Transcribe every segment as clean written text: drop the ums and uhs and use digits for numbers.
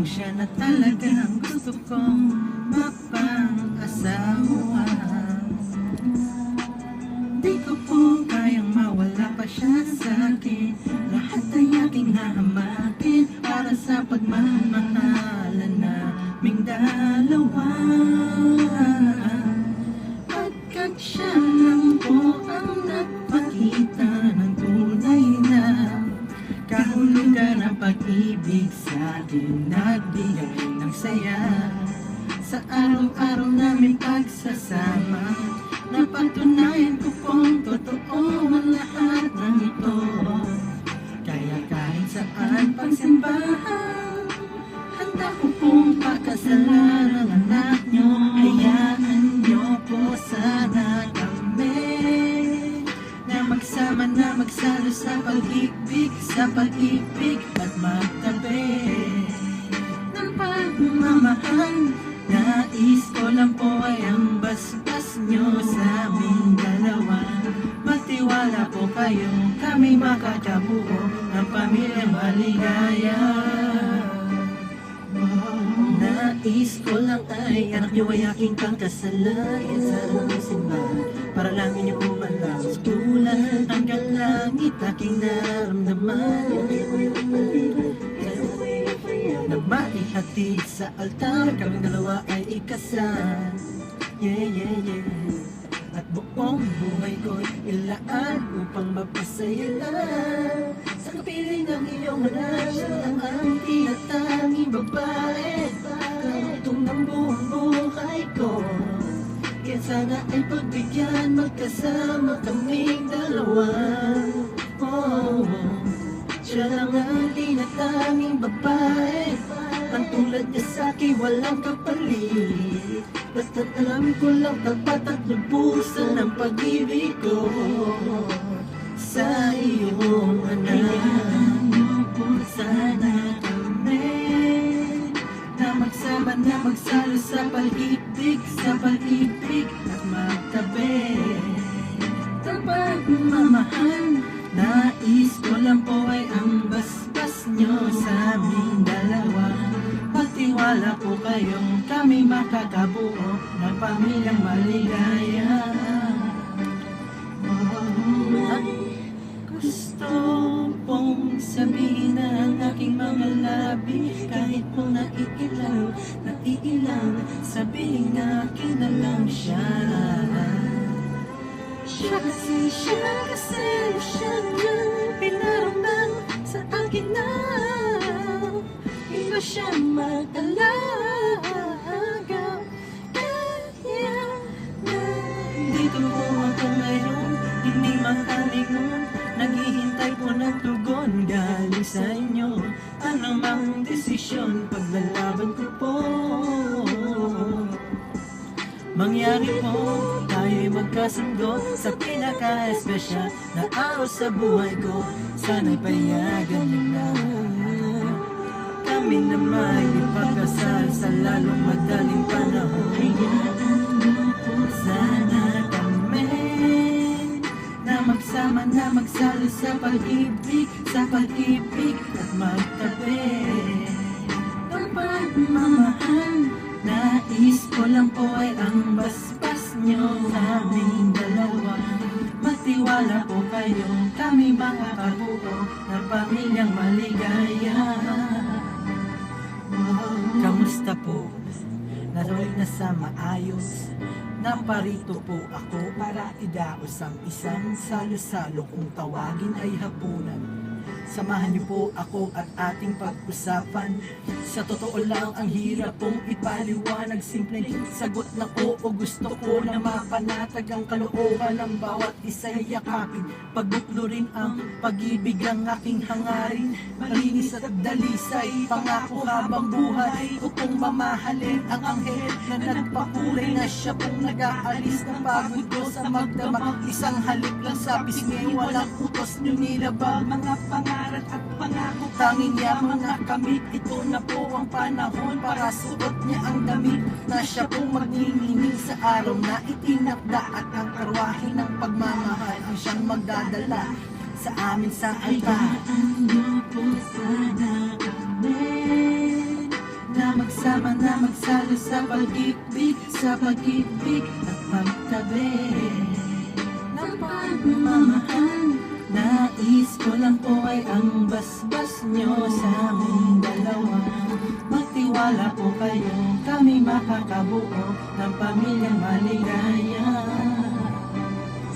siya na talagang gusto kong mapang-asawa. Di ko po kayang mawala pa siya sa akin. Lahat ay aking hahamakin para sa pagmamahalan naming dalawa. Pagkat siya lang po ang nagpakita ng tunay na kahulugan ng pag-ibig sa akin, nagbigay ng saya sa araw-araw namin pagsasama. Napatunayan ko pong totoo ang lahat ng ito. Kaya kahit saan pagsimbahan, handa ko pong pakasalan ang anak nyo. Hayaan nyo po sana kami na magsama na magsalo sa pag-ibig, at magtabi ng pagmamahal. Nais ko lang po ay ang basbas nyo sa aming dalawa. Magtiwala po kayo, kami makakabuo ng pamilyang maligaya. Nais ko lang ay anak nyo ay aking pangkasalan sa aming simbahan, para lang inyo po malawas kulan hanggang langit aking naramdaman. Na maihatid sa altar, kaming dalawa ay ikasal. Yeah, yeah, yeah. At buong buhay ko'y ilaan upang mapasaya lang sa kapiling ng iyong anak. Siya lang ang tinatanging babae, karugtong ng buong buhay ko. Kaya sana ay pagbigyan, magkasama kaming dalawa. Oh, siya lang ang tinatanging babae, ang tulad niya sa'kin walang kapalit. Basta't alam ko lang tapat at lubusan ang pag-ibig ko sa iyong anak. Hayaan po sana kami na magsama na magsalo sa pag-ibig, at magtabi ng pagmamahal. Nais ko lang po ay ang basbas nyo sa aming dalawa. Pagtiwala po kayo, kami makakabuo ng pamilyang maligaya. Gusto pong sabihin ng aking mga labi, kahit po naiilang, sabihin na akin na lang siya. Siya kasi niyang pinaramdam sa akin na iba siya mag-alaga. Kaya na dito po ako ngayon, hindi makalingon, naghihintay po ng tugon galing sa inyo. Anumang desisyon, paglalaban ko po mangyari po, tayo'y magkasundo sa pinaka-espesyal na araw sa buhay ko. Sana'y payagan niyo na kami na may ipagkasal sa lalong madaling panahon. Hayaan niyo po sana kami na magsama na magsalo sa pag-ibig, at magtabi ng pagmamahal. Nais ko lang po ay ang basbas nyo sa aming dalawa. Magtiwala po kayo, kami makakabuo ng pamilyang maligaya. Kamusta po? Naroon na sa maayos. Naparito po ako para idaos ang isang salo-salo kung tawagin ay hapunan. Samahan niyo po ako at ating pag-usapan. Sa totoo lang ang hirap pong ipaliwanag. Simpleng sagot na oo, gusto ko na mapanatag ang kalooban ng bawat isa'y yakapin. Pagbuklo rin ang pag-ibig ang aking hangarin. Malinis at dalisay, pangako habang buhay ko pong mamahalin ang anghel na nagpakulay na siya pong nag-aalis ng pagod ko sa magdamag. Isang halik lang sa pisngi, walang utos nyo nilabag. Mga pangarap at pangako, tanging yaman na kamit. Ito na po ang panahon para suot niya ang damit na siya pong magniningning sa araw na itinakda. At ang karwahe ng pagmamahal ang siyang magdadala sa amin sa altar. Hayaan niyo po sana kami sa pag-ibig, sa pag-ibig at magtabi ng pagmamahal. Nais ko lang po ay ang basbas nyo sa aming dalawa. Magtiwala po kayo, kami makakabuo ng pamilyang maligaya.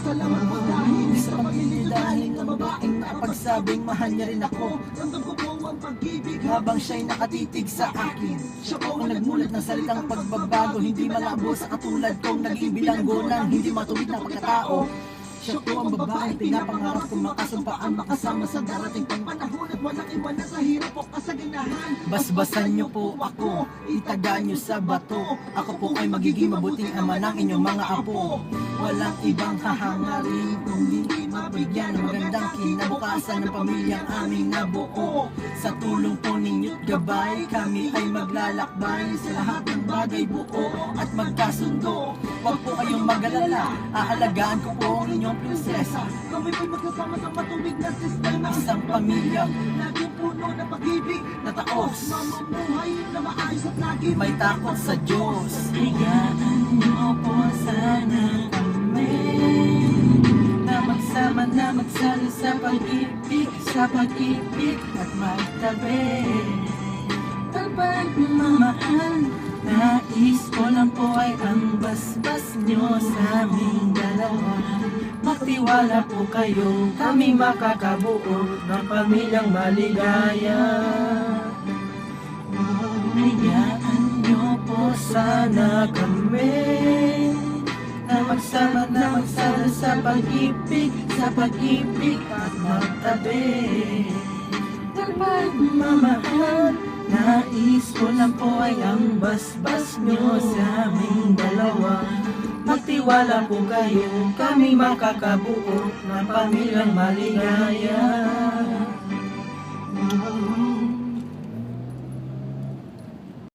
Salamat po dahil Sa pagdidalhin ng babaeng nakapagsabing mahal niya rin ako. ramdam ko po ang pag-ibig Habang siya'y nakatitig sa akin, siya po ang nagmulat ng salitang pagbabago. Hindi malabo sa katulad kong naging bilanggo ng hindi matuwid na pagkatao. Siya po ang babaeng pinapangarap kong makasumpaan, makasama sa darating pang panahon at walang iwanan sa hirap o kasaginahan. basbasan niyo po ako, itaga niyo sa bato. Ako po ay magiging mabuting ama ng inyong mga apo. Walang ibang hahangarin kundi mabigyan ng magandang kinabukasan ng pamilyang aming nabuo. Sa tulong po ninyo't gabay, kami ay maglalakbay sa lahat ng bagay buo at magkasundo. Huwag po kayong mag-alala, aalagaan ko po ang inyong prinsesa. Kami po'y magsasama sa matuwid na sistema. Isang pamilya Laging puno ng pag-ibig. na taos, Mamumuhay na maayos at lagi may takot sa Diyos. Higaan niyo po sana kami na magsama na magsali sa pag-ibig at magtabi ng pagmamahal. Nais ko lang po ay ang basbas nyo sa aming dalawa. Magtiwala po kayo, kami makakabuo ng pamilyang maligaya. Hayaan nyo po sana kami na magsama na magsala sa pag-ibig at magtabi ng pagmamahal. Nais ko lang po ay ang basbas nyo sa aming dalawa. Magtiwala po kayo, kami makakabuo ng pamilyang maligaya.